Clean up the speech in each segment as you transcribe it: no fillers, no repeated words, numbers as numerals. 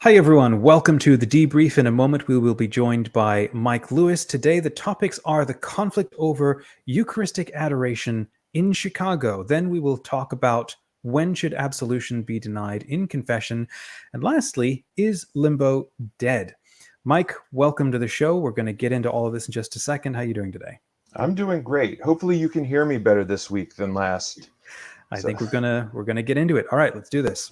Hi, everyone. Welcome to the Debrief. In a moment, we will be joined by Mike Lewis. Today, the topics are the conflict over Eucharistic Adoration in Chicago. Then we will talk about when should absolution be denied in confession. And lastly, is Limbo dead? Mike, welcome to the show. We're going to get into all of this in just a second. How are you doing today? I'm doing great. Hopefully you can hear me better this week than last. I think we're gonna get into it. All right, let's do this.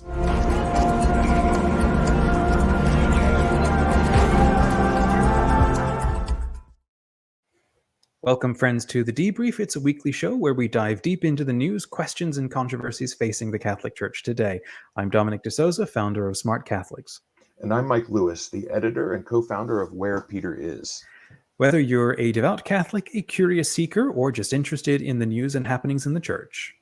Welcome, friends, to The Debrief. It's a weekly show where we dive deep into the news, questions, and controversies facing the Catholic Church today. I'm Dominic de Souza, founder of SmartCatholics. And I'm Mike Lewis, the editor and co-founder of Where Peter Is. Whether you're a devout Catholic, a curious seeker, or just interested in the news and happenings in the Church,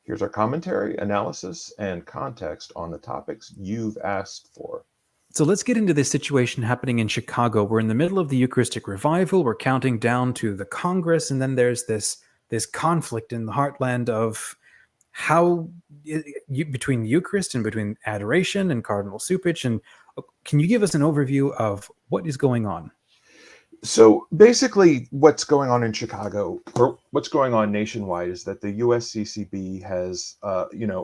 here's our commentary, analysis, and context on the topics you've asked for. So let's get into this situation happening in Chicago. We're in the middle of the Eucharistic revival. We're counting down to the Congress, and then there's this conflict in the heartland of how between the Eucharist and between adoration and Cardinal Cupich. And can you give us an overview of what is going on? So basically what's going on in Chicago, or what's going on nationwide, is that the USCCB has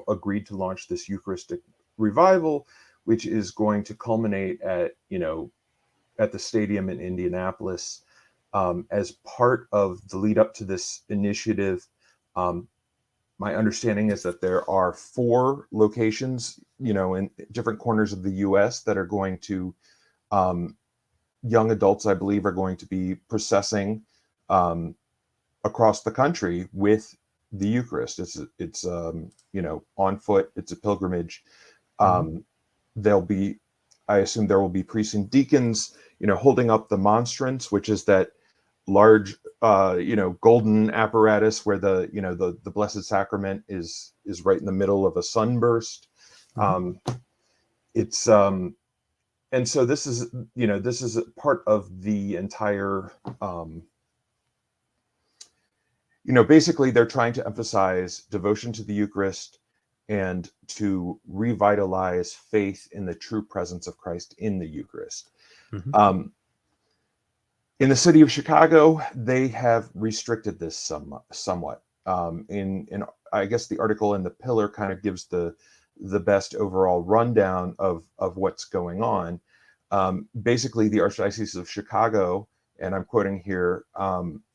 agreed to launch this Eucharistic revival, which is going to culminate at the stadium in Indianapolis. As part of the lead up to this initiative, my understanding is that there are 4 locations, in different corners of the U.S. that are going to, young adults, I believe, are going to be processing across the country with the Eucharist. It's on foot. It's a pilgrimage. I assume there will be priests and deacons, holding up the monstrance, which is that large, golden apparatus where the Blessed Sacrament is right in the middle of a sunburst. And so this is part of the entire, basically they're trying to emphasize devotion to the Eucharist and to revitalize faith in the true presence of Christ in the Eucharist. In the city of Chicago, they have restricted this somewhat. In I guess the article in the Pillar kind of gives the best overall rundown of what's going on. Basically, the Archdiocese of Chicago, and I'm quoting here,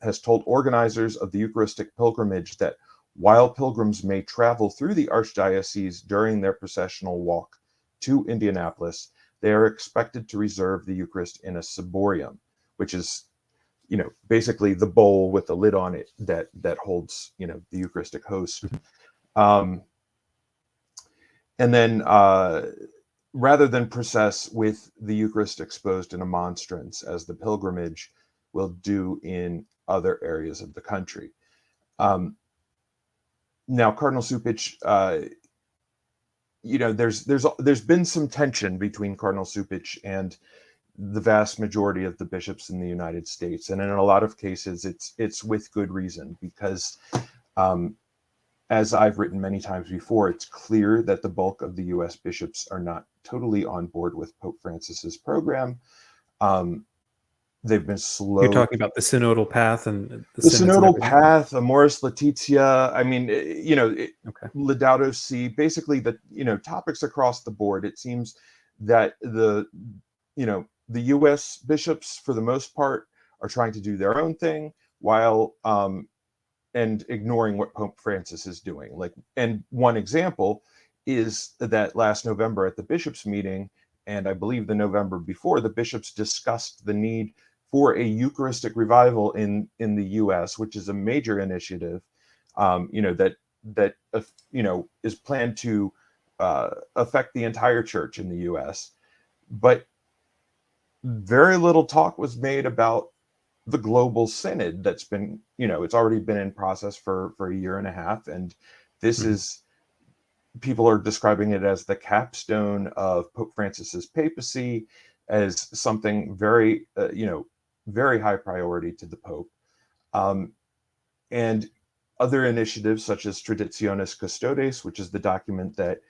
has told organizers of the Eucharistic pilgrimage that while pilgrims may travel through the Archdiocese during their processional walk to Indianapolis, they are expected to reserve the Eucharist in a ciborium, which is, basically the bowl with the lid on it that holds, the Eucharistic host. And then rather than process with the Eucharist exposed in a monstrance, as the pilgrimage will do in other areas of the country. Now, Cardinal Cupich, there's been some tension between Cardinal Cupich and the vast majority of the bishops in the United States, and in a lot of cases, it's with good reason, because as I've written many times before, it's clear that the bulk of the U.S. bishops are not totally on board with Pope Francis's program. They've been slow. You're talking about the synodal path and the synodal path, Amoris Laetitia. I mean, Laudato Si. Basically, the topics across the board. It seems that the U.S. bishops, for the most part, are trying to do their own thing, while and ignoring what Pope Francis is doing. And one example is that last November at the bishops' meeting, and I believe the November before, the bishops discussed the need for a Eucharistic revival in the U.S., which is a major initiative, that is planned to affect the entire church in the U.S. But very little talk was made about the global synod that's been, it's already been in process for a year and a half, and this is, people are describing it as the capstone of Pope Francis's papacy, as something very, very high priority to the Pope. And other initiatives such as Traditionis Custodes, which is the document that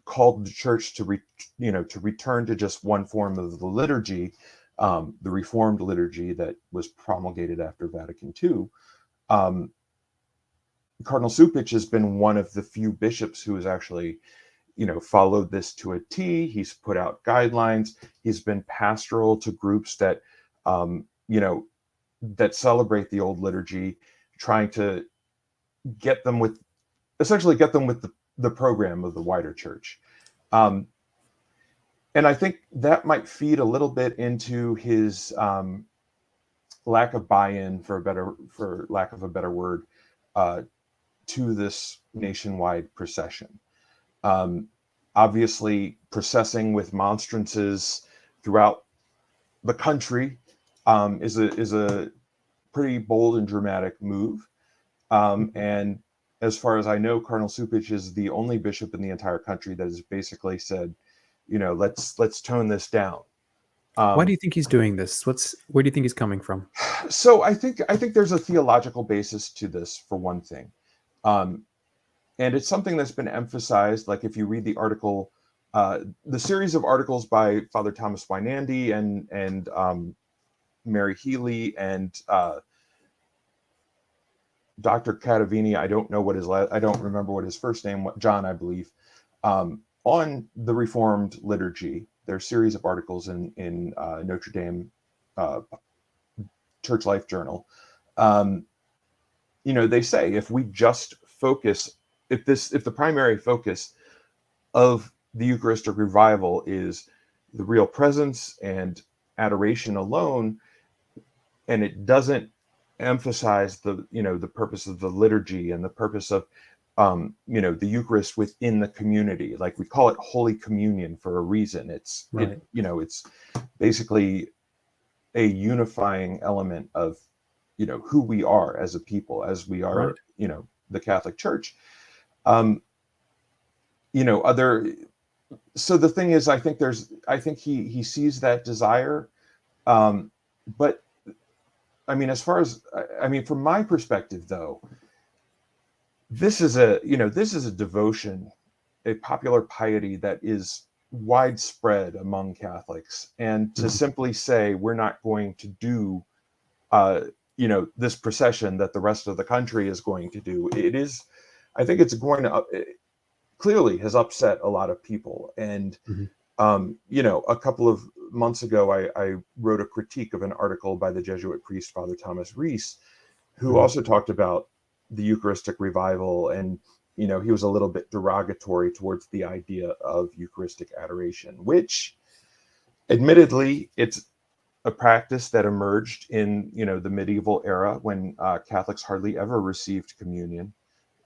called the church to return to just one form of the liturgy, the Reformed liturgy that was promulgated after Vatican II. Cardinal Cupich has been one of the few bishops who has actually, followed this to a T. He's put out guidelines. He's been pastoral to groups that, that celebrate the old liturgy, trying to get them with the program of the wider church. And I think that might feed a little bit into his lack of buy-in, for lack of a better word, to this nationwide procession. Obviously, processing with monstrances throughout the country is a pretty bold and dramatic move. And as far as I know, Cardinal Cupich is the only bishop in the entire country that has basically said, let's tone this down. Why do you think he's doing this? Where do you think he's coming from? So I think there's a theological basis to this, for one thing. And it's something that's been emphasized. Like if you read the article, the series of articles by Father Thomas Weinandy and Mary Healy and Dr. Catavini, I don't remember what his first name, John, I believe, on the Reformed liturgy. There's a series of articles in Notre Dame Church Life Journal. They say if we just focus, if the primary focus of the Eucharistic revival is the real presence and adoration alone, and it doesn't emphasize the purpose of the liturgy and the purpose of the Eucharist within the community. Like we call it Holy Communion for a reason. It's right. It's basically a unifying element of who we are as a people, as we are, right. The Catholic Church. So the thing is, I think he sees that desire, but I mean, from my perspective, though, this is a devotion, a popular piety that is widespread among Catholics, and to simply say we're not going to do, this procession that the rest of the country is going to do, I think it's going to clearly has upset a lot of people. And a couple of months ago, I wrote a critique of an article by the Jesuit priest Father Thomas Rees, who also talked about the Eucharistic revival, and he was a little bit derogatory towards the idea of Eucharistic adoration, which admittedly it's a practice that emerged in the medieval era when Catholics hardly ever received communion.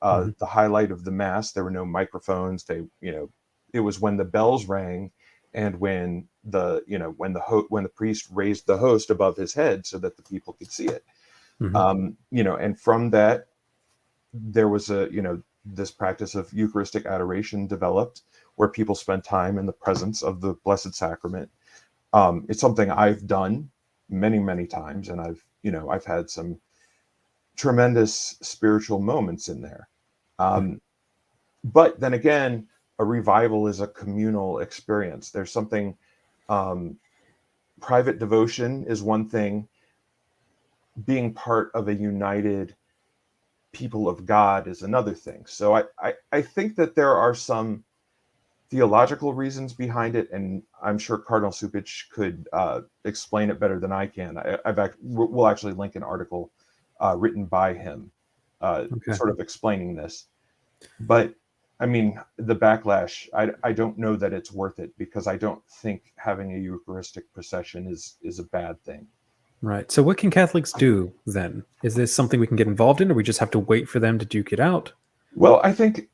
The highlight of the Mass, there were no microphones. It was when the bells rang, and when the priest raised the host above his head so that the people could see it. And from that, there was this practice of Eucharistic adoration developed, where people spend time in the presence of the Blessed Sacrament. It's something I've done many, many times, and I've had some tremendous spiritual moments in there. But then again, a revival is a communal experience. There's something, private devotion is one thing. Being part of a united people of God is another thing. So I think that there are some theological reasons behind it, and I'm sure Cardinal Cupich could explain it better than I can. We'll actually link an article written by him, sort of explaining this. But I mean, the backlash, I don't know that it's worth it, because I don't think having a Eucharistic procession is a bad thing. Right. So what can Catholics do then? Is this something we can get involved in, or we just have to wait for them to duke it out? Well, I think,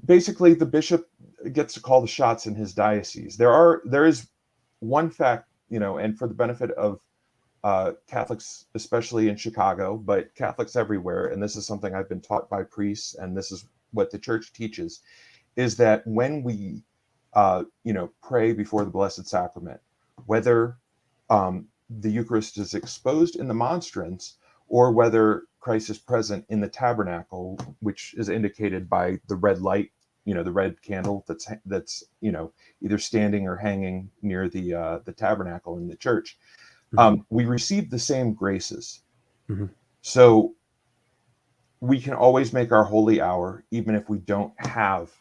basically the bishop gets to call the shots in his diocese. There is one fact, and for the benefit of Catholics, especially in Chicago, but Catholics everywhere, and this is something I've been taught by priests, and this is what the church teaches, is that when we, pray before the Blessed Sacrament, whether the Eucharist is exposed in the monstrance, or whether Christ is present in the tabernacle, which is indicated by the red light the red candle that's either standing or hanging near the tabernacle in the church. We receive the same graces. So we can always make our holy hour, even if we don't have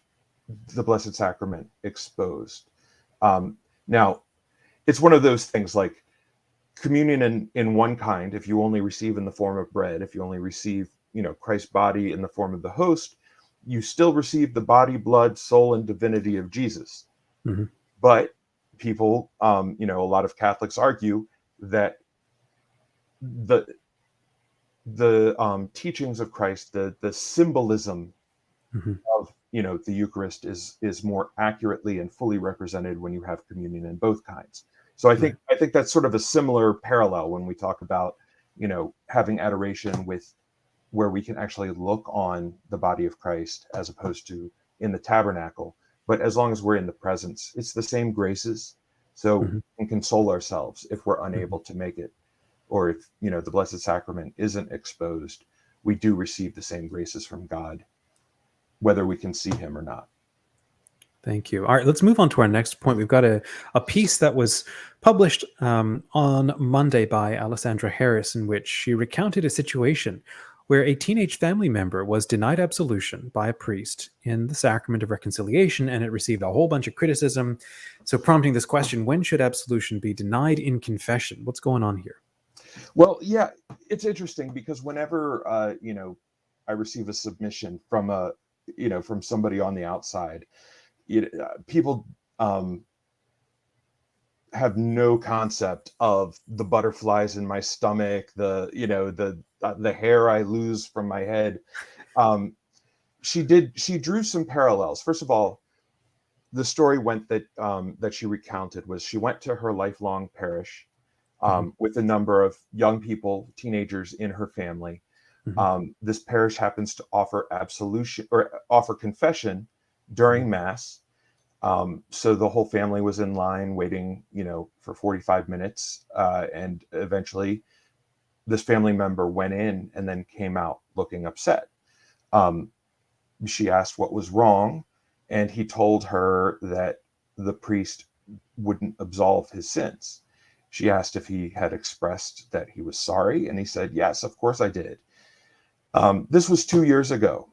the Blessed Sacrament exposed. Now, it's one of those things like communion in one kind. If you only receive in the form of bread, if you only receive, Christ's body in the form of the host, you still receive the body, blood, soul, and divinity of Jesus. But people, a lot of Catholics argue that the teachings of Christ, the symbolism of the Eucharist is more accurately and fully represented when you have communion in both kinds. So I think that's sort of a similar parallel when we talk about having adoration with where we can actually look on the body of Christ as opposed to in the tabernacle. But as long as we're in the presence, it's the same graces. So we can console ourselves if we're unable to make it, or if the Blessed Sacrament isn't exposed, we do receive the same graces from God, whether we can see him or not. Thank you. All right, let's move on to our next point. We've got a piece that was published on Monday by Alessandra Harris, in which she recounted a situation where a teenage family member was denied absolution by a priest in the Sacrament of Reconciliation, and it received a whole bunch of criticism. So prompting this question, when should absolution be denied in confession? What's going on here? Well, yeah, it's interesting because whenever, I receive a submission from from somebody on the outside, people have no concept of the butterflies in my stomach, the hair I lose from my head. She drew some parallels. First of all, the story went that she recounted was she went to her lifelong parish with a number of young people, teenagers in her family. This parish happens to offer absolution or offer confession during Mass. So the whole family was in line waiting, for 45 minutes. And eventually this family member went in and then came out looking upset. She asked what was wrong, and he told her that the priest wouldn't absolve his sins. She asked if he had expressed that he was sorry, and he said, yes, of course I did. This was 2 years ago.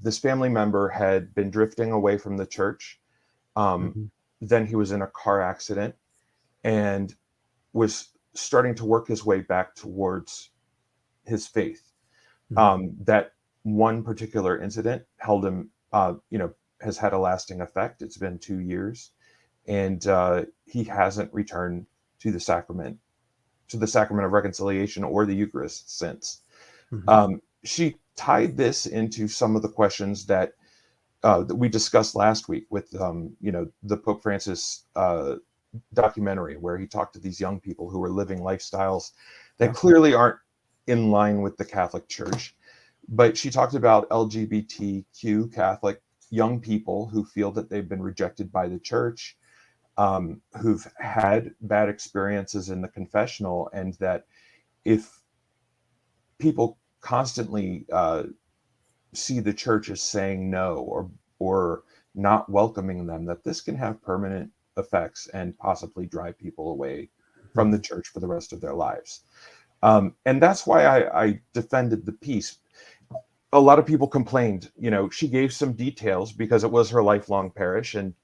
This family member had been drifting away from the church. Then he was in a car accident and was starting to work his way back towards his faith. That one particular incident held him, has had a lasting effect. It's been 2 years, and he hasn't returned to the sacrament of reconciliation or the Eucharist since. She tied this into some of the questions that we discussed last week with, the Pope Francis documentary, where he talked to these young people who were living lifestyles that clearly aren't in line with the Catholic Church. But she talked about LGBTQ Catholic young people who feel that they've been rejected by the church, who've had bad experiences in the confessional, and that if people constantly see the church as saying no or not welcoming them, that this can have permanent effects and possibly drive people away from the church for the rest of their lives. And that's why I defended the piece. A lot of people complained, she gave some details because it was her lifelong parish, and,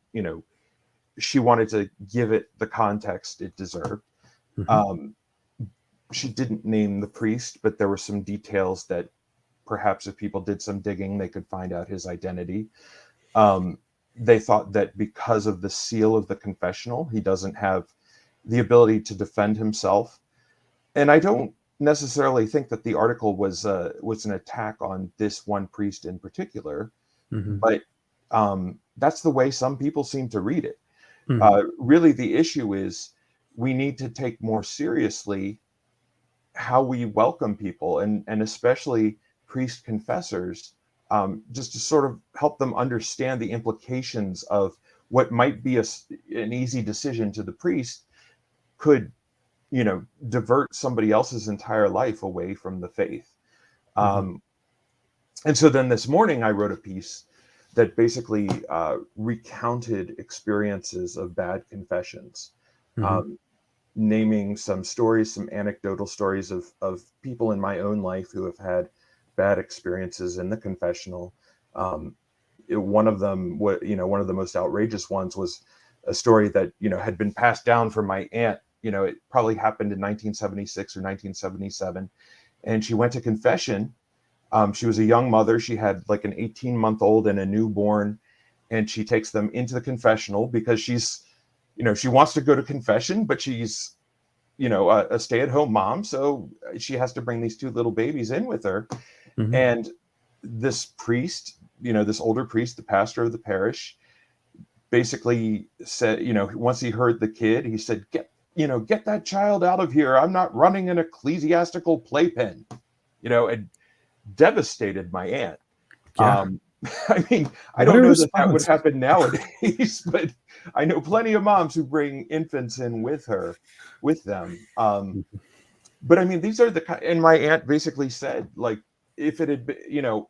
she wanted to give it the context it deserved. She didn't name the priest, but there were some details that perhaps if people did some digging, they could find out his identity. They thought that because of the seal of the confessional, he doesn't have the ability to defend himself. And I don't necessarily think that the article was an attack on this one priest in particular, but that's the way some people seem to read it. Really, the issue is we need to take more seriously how we welcome people, and especially priest confessors, just to sort of help them understand the implications of what might be an easy decision to the priest could, divert somebody else's entire life away from the faith. And so then this morning I wrote a piece that basically recounted experiences of bad confessions, naming some stories, some anecdotal stories of people in my own life who have had bad experiences in the confessional. One of them, one of the most outrageous ones was a story that, had been passed down from my aunt. It probably happened in 1976 or 1977. And she went to confession. She was a young mother. She had like an 18-month-old and a newborn. And she takes them into the confessional because she's, she wants to go to confession, but she's, a stay-at-home mom. So she has to bring these two little babies in with her. And this priest, this older priest, the pastor of the parish, basically said, once he heard the kid, he said, get that child out of here. I'm not running an ecclesiastical playpen, and devastated my aunt. Yeah. I mean, I don't know that would happen nowadays, but I know plenty of moms who bring infants in with them. But I mean, these are and my aunt basically said, like, if it had been,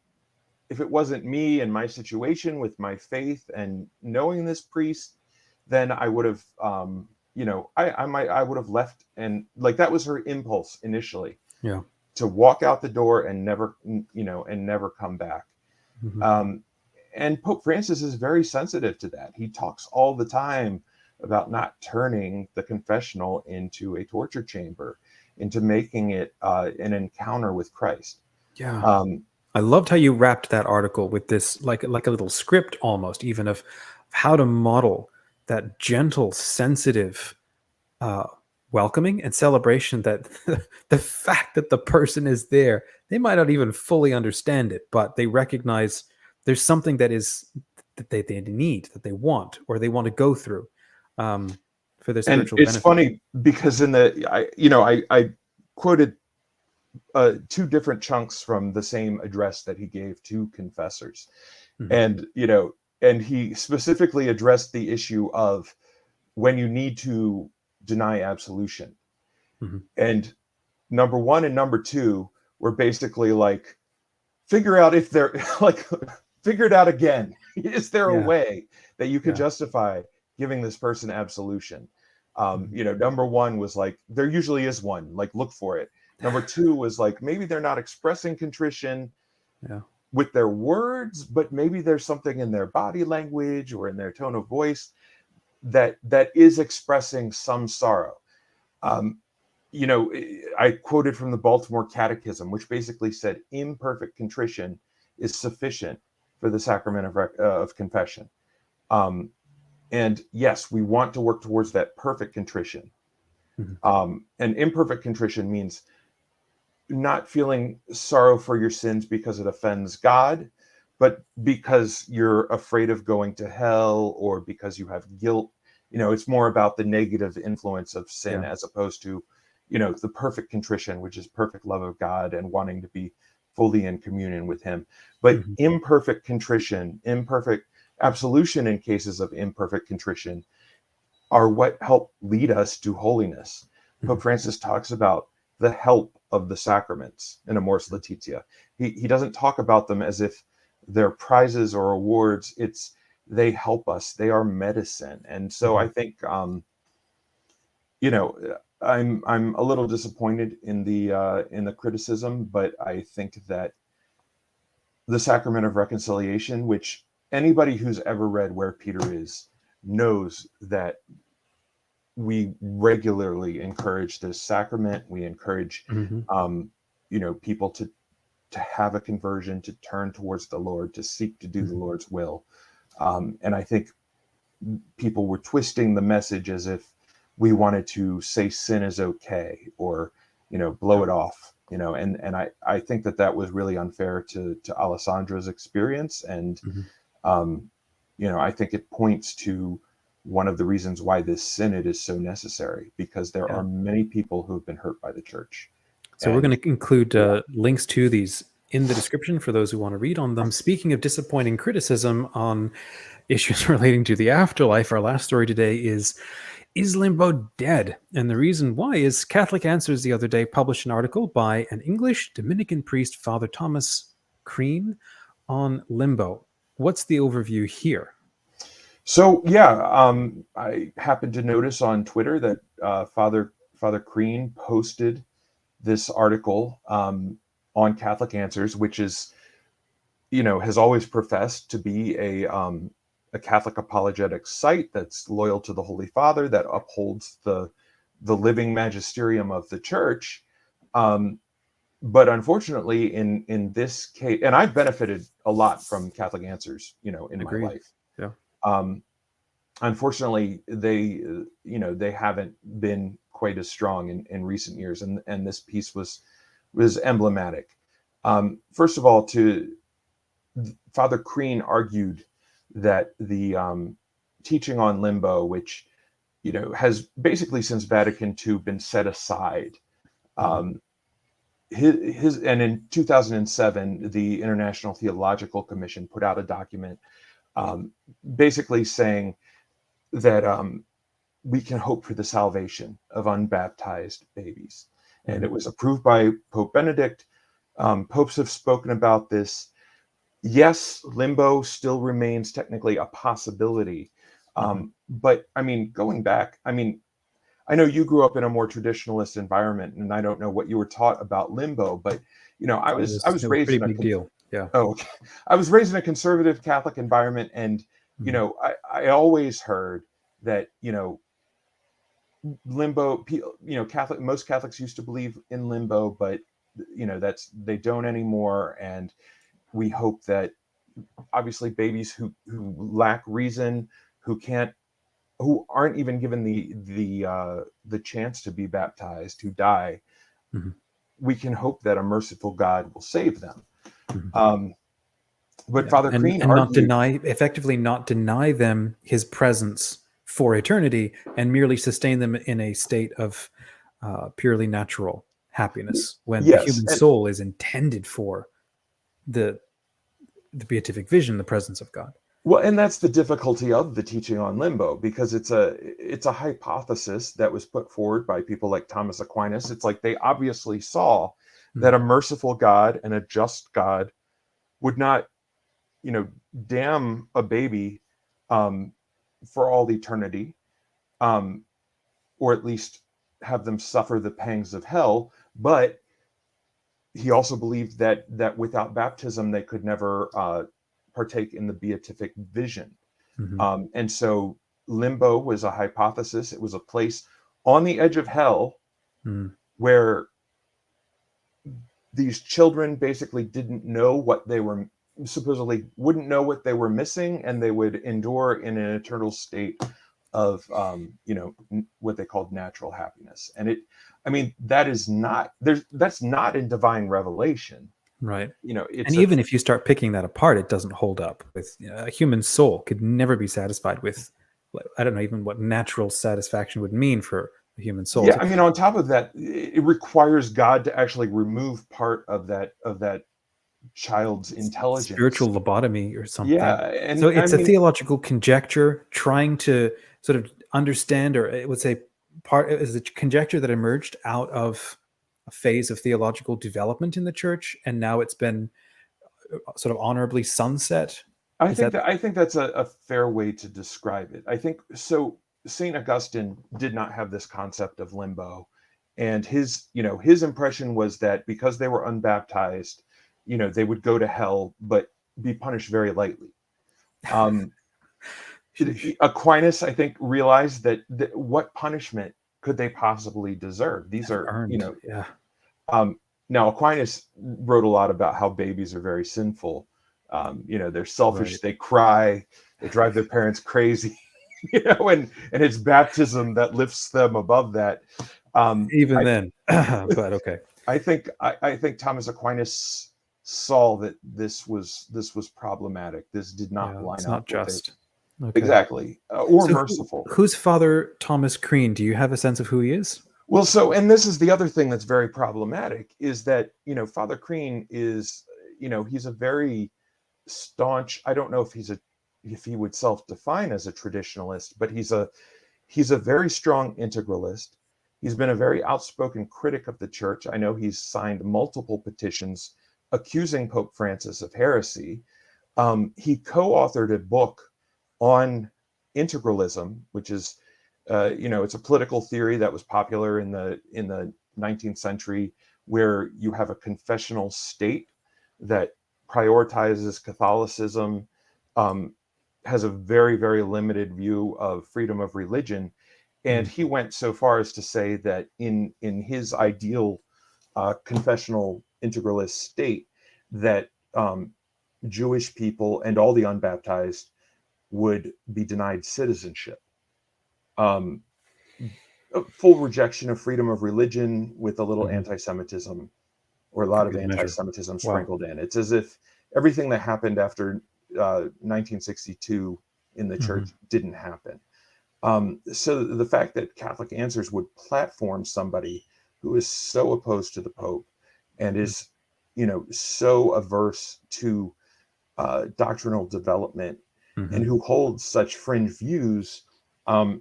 if it wasn't me and my situation with my faith and knowing this priest, then I would have, I would have left. And like, that was her impulse initially. Yeah. To walk out the door and never, and never come back. And Pope Francis is very sensitive to that. He talks all the time about not turning the confessional into a torture chamber, into making it an encounter with Christ. Yeah. I loved how you wrapped that article with this, like a little script almost, even of how to model that gentle, sensitive welcoming and celebration, that the fact that the person is there, they might not even fully understand it, but they recognize there's something that they need, that they want, or they want to go through for their spiritual benefit. And it's funny because I quoted two different chunks from the same address that he gave to confessors. And he specifically addressed the issue of when you need to deny absolution. And number one and number two were basically like, figure out if they're like, figure it out again. Is there a way that you could justify giving this person absolution? Number one was like, there usually is one, like, look for it. Number two was like, maybe they're not expressing contrition with their words, but maybe there's something in their body language or in their tone of voice that is expressing some sorrow. I quoted from the Baltimore Catechism, which basically said imperfect contrition is sufficient for the sacrament of confession. And yes, we want to work towards that perfect contrition. And imperfect contrition means not feeling sorrow for your sins because it offends God, but because you're afraid of going to hell or because you have guilt. It's more about the negative influence of sin as opposed to, the perfect contrition, which is perfect love of God and wanting to be fully in communion with him. But imperfect contrition, imperfect absolution in cases of imperfect contrition are what help lead us to holiness. Pope Francis talks about the help of the sacraments in Amoris Laetitia. He doesn't talk about them as if they're prizes or awards. They help us. They are medicine. And so I think, I'm a little disappointed in the criticism, but I think that the sacrament of reconciliation, which anybody who's ever read Where Peter Is knows that we regularly encourage this sacrament. We encourage, people to have a conversion, to turn towards the Lord, to seek to do the Lord's will. And I think people were twisting the message as if we wanted to say sin is okay or, blow it off, and I think that was really unfair to Alessandra's experience. And, I think it points to one of the reasons why this synod is so necessary, because there are many people who have been hurt by the church. So we're going to include links to these in the description for those who want to read on them. Speaking of disappointing criticism on issues relating to the afterlife, our last story today is Limbo dead? And the reason why is Catholic Answers the other day published an article by an English Dominican priest, Father Thomas Crean, on limbo. what's the overview here? So yeah, I happened to notice on Twitter that Father Crean posted this article on Catholic Answers, which is, has always professed to be a Catholic apologetic site that's loyal to the Holy Father, that upholds the living magisterium of the Church. But unfortunately, in this case, and I've benefited a lot from Catholic Answers, in my life. Yeah. Unfortunately, they haven't been quite as strong in recent years, and this piece was emblematic. First of all, Father Crean argued that the teaching on limbo, which has basically since Vatican II been set aside. And in 2007, the International Theological Commission put out a document basically saying that we can hope for the salvation of unbaptized babies. And it was approved by Pope Benedict. Popes have spoken about this. Yes, limbo still remains technically a possibility. But I mean, going back, I know you grew up in a more traditionalist environment, and I don't know what you were taught about limbo, but I was raised in a big deal. Yeah. Oh, okay. I was raised in a conservative Catholic environment, and I always heard that limbo. Most Catholics used to believe in limbo, but they don't anymore, and we hope that obviously babies who lack reason, who aren't even given the chance to be baptized, who die, we can hope that a merciful God will save them. But Father Crean argued, effectively not deny them his presence for eternity, and merely sustain them in a state of purely natural happiness, when the human soul is intended for the beatific vision, the presence of God. Well, and that's the difficulty of the teaching on limbo, because it's a hypothesis that was put forward by people like Thomas Aquinas. It's like they obviously saw that a merciful God and a just God would not, damn a baby for all eternity, or at least have them suffer the pangs of hell. But he also believed that without baptism, they could never partake in the beatific vision. And so limbo was a hypothesis. It was a place on the edge of hell where these children basically didn't know what they were, supposedly wouldn't know what they were missing, and they would endure in an eternal state of what they called natural happiness. And that's not in divine revelation, right? It's even if you start picking that apart, it doesn't hold up. With a human soul could never be satisfied with, I don't know even what natural satisfaction would mean for a human soul. Yeah, on top of that, it requires God to actually remove part of that child's intelligence, spiritual lobotomy or something. Yeah, and so it's a theological conjecture trying to sort of understand, or it would say part is a conjecture that emerged out of a phase of theological development in the church, and now it's been sort of honorably sunset. I think that's a fair way to describe it. I think so. St. Augustine did not have this concept of limbo, and his impression was that because they were unbaptized, they would go to hell but be punished very lightly. Aquinas, I think, realized that what punishment could they possibly deserve? These are earned. Now Aquinas wrote a lot about how babies are very sinful. They're selfish. Right. They cry. They drive their parents crazy. And it's baptism that lifts them above that. But okay. I think Thomas Aquinas saw that this was problematic. This did not line up. It's not just. Okay. Exactly. Or merciful. Who's Father Thomas Crean? Do you have a sense of who he is? Well, and this is the other thing that's very problematic, is that, Father Crean is, he's a very staunch, I don't know if he would self-define as a traditionalist, but he's a very strong integralist. He's been a very outspoken critic of the church. I know he's signed multiple petitions accusing Pope Francis of heresy. He co-authored a book on integralism, which is, it's a political theory that was popular in the 19th century, where you have a confessional state that prioritizes Catholicism, has a very, very limited view of freedom of religion. And he went so far as to say that in his ideal confessional integralist state, that Jewish people and all the unbaptized would be denied citizenship. A full rejection of freedom of religion with a little anti-Semitism, or a lot of anti-Semitism sprinkled in. It's as if everything that happened after 1962 in the church didn't happen. So the fact that Catholic Answers would platform somebody who is so opposed to the Pope and is, so averse to doctrinal development and who holds such fringe views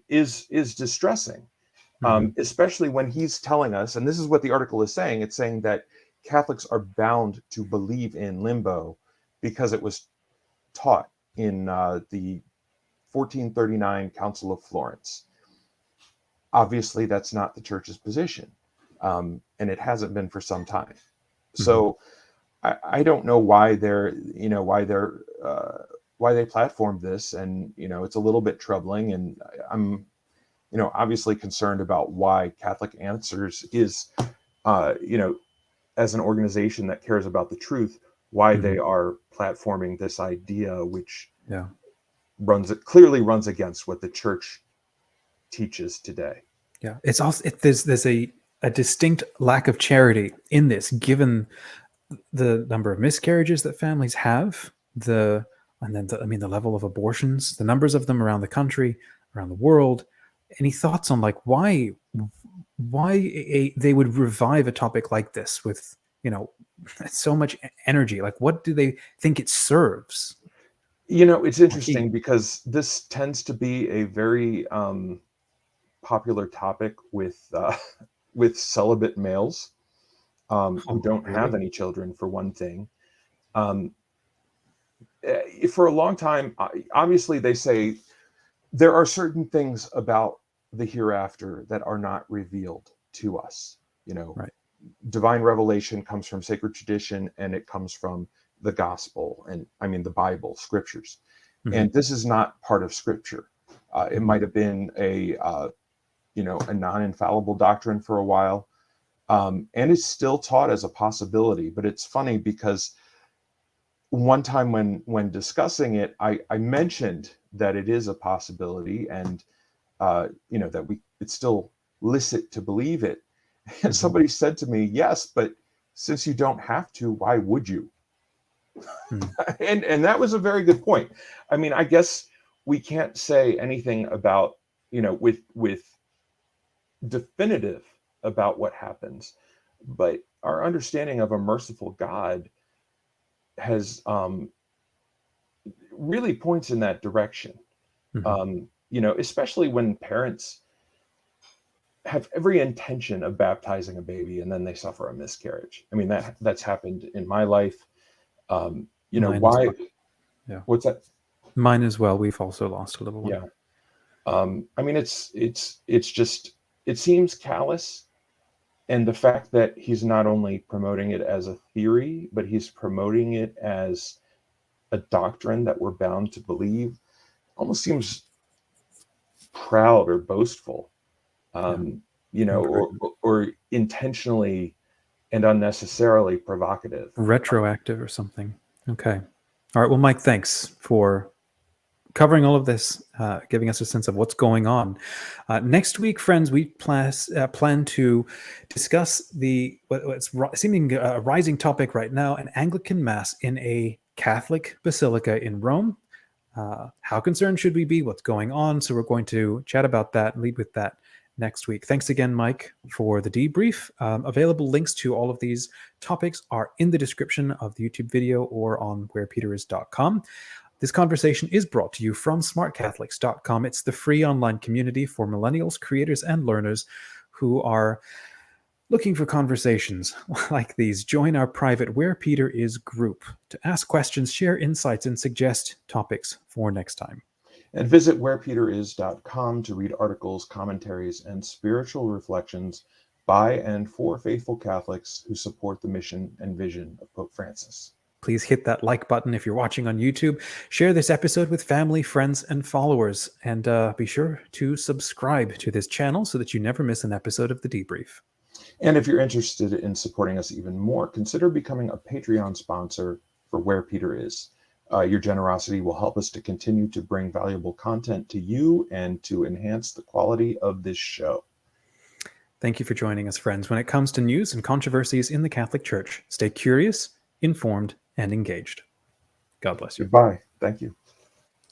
is distressing. Especially when he's telling us, and this is what the article is saying, it's saying that Catholics are bound to believe in limbo because it was taught in the 1439 Council of Florence. Obviously, that's not the church's position, and it hasn't been for some time. So I don't know why why they platformed this, and it's a little bit troubling, and I'm obviously concerned about why Catholic Answers is, as an organization that cares about the truth, why they are platforming this idea, which clearly runs against what the church teaches today. Yeah, it's also there's a distinct lack of charity in this, given the number of miscarriages that families have, the level of abortions, the numbers of them around the country, around the world. Any thoughts on why they would revive a topic like this with so much energy? What do they think it serves? It's interesting because this tends to be a very popular topic with celibate males who don't have any children, for one thing. For a long time, obviously they say there are certain things about the hereafter that are not revealed to us. Divine revelation comes from sacred tradition, and it comes from the gospel, and the Bible, scriptures. And this is not part of scripture. It might have been a non-infallible doctrine for a while, and it's still taught as a possibility. But it's funny because one time when discussing it, I mentioned that it is a possibility, and that it's still licit to believe it. And somebody said to me, "Yes, but since you don't have to, why would you?" And that was a very good point. I guess we can't say anything about with definitive about what happens, but our understanding of a merciful God has really points in that direction. Especially when parents have every intention of baptizing a baby and then they suffer a miscarriage. That's happened in my life. Why? Well. Yeah. What's that? Mine as well. We've also lost a little one. Yeah. It's just, it seems callous. And the fact that he's not only promoting it as a theory, but he's promoting it as a doctrine that we're bound to believe, almost seems proud or boastful, or intentionally and unnecessarily provocative. Retroactive or something. Okay. All right. Well, Mike, thanks for covering all of this, giving us a sense of what's going on. Next week, friends, we plan to discuss what's seeming a rising topic right now, an Anglican Mass in a Catholic basilica in Rome. How concerned should we be? What's going on? So we're going to chat about that, lead with that next week. Thanks again, Mike, for the debrief. Available links to all of these topics are in the description of the YouTube video or on wherepeteris.com. This conversation is brought to you from SmartCatholics.com. It's the free online community for millennials, creators, and learners who are Looking for conversations like these, join our private Where Peter Is group to ask questions, share insights, and suggest topics for next time. And visit wherepeteris.com to read articles, commentaries, and spiritual reflections by and for faithful Catholics who support the mission and vision of Pope Francis. Please hit that like button if you're watching on YouTube. Share this episode with family, friends, and followers. And be sure to subscribe to this channel so that you never miss an episode of The Debrief. And if you're interested in supporting us even more, consider becoming a Patreon sponsor for Where Peter Is. Your generosity will help us to continue to bring valuable content to you and to enhance the quality of this show. Thank you for joining us, friends. When it comes to news and controversies in the Catholic Church, stay curious, informed, and engaged. God bless you. Goodbye. Thank you.